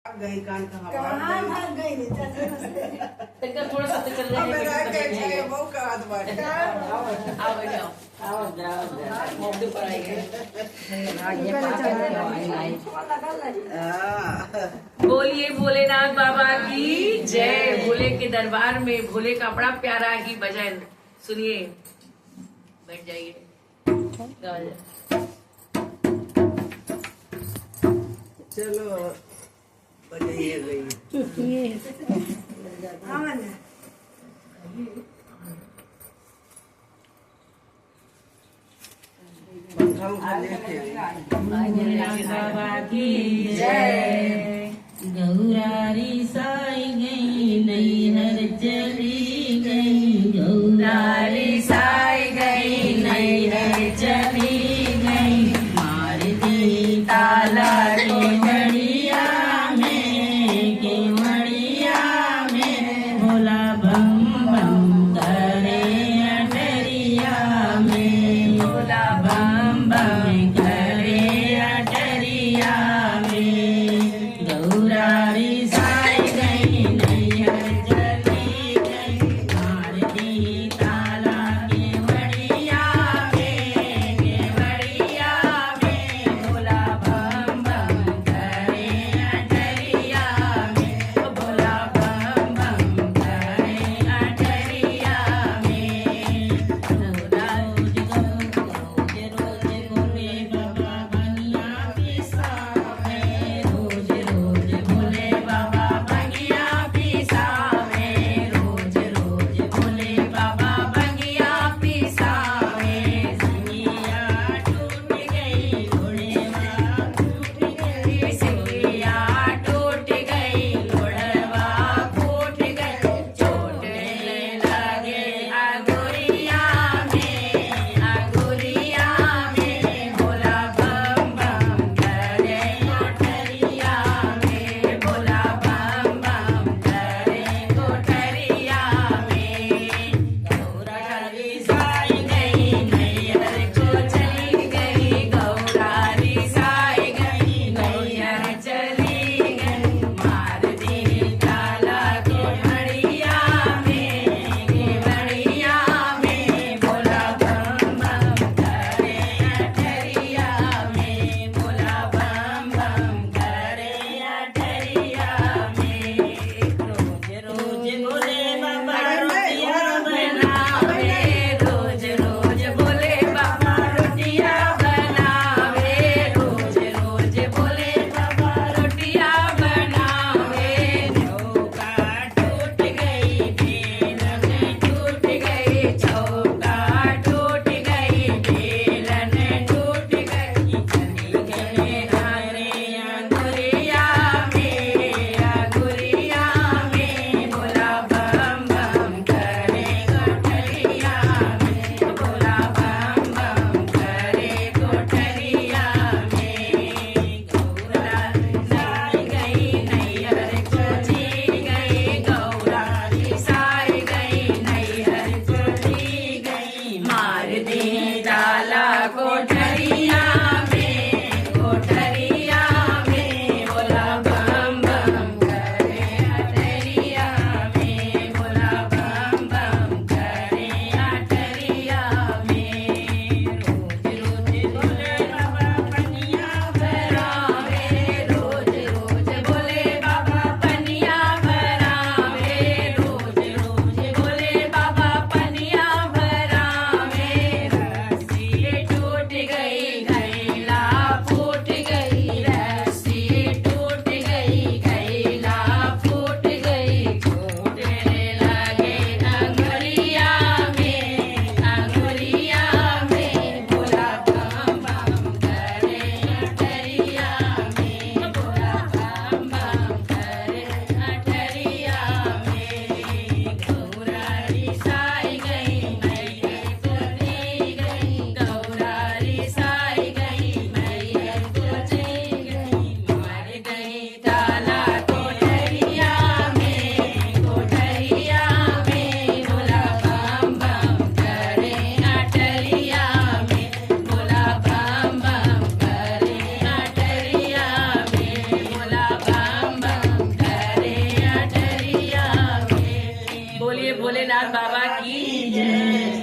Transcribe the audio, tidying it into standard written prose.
गई कान कहाँ भाग गई रे एकदम थोड़ा सा चल रहा है वो कहा आओ बैठो आओ जाओ मौके पर आएंगे बोलिए भोलेनाथ बाबा की जय। भोले के दरबार में भोले का बड़ा प्यारा ही भजन सुनिए। बैठ जाइए। चलो बजाइए गई बाबा की जय। गौरारी साई गई नैहर चली गई गौरारी साई गई नैहर चली गई मार दी ताला के मड़िया में भोला बम बम करे अटरिया में भोला बम बम करे अटरिया में भोलेनाथ बाबा की जय।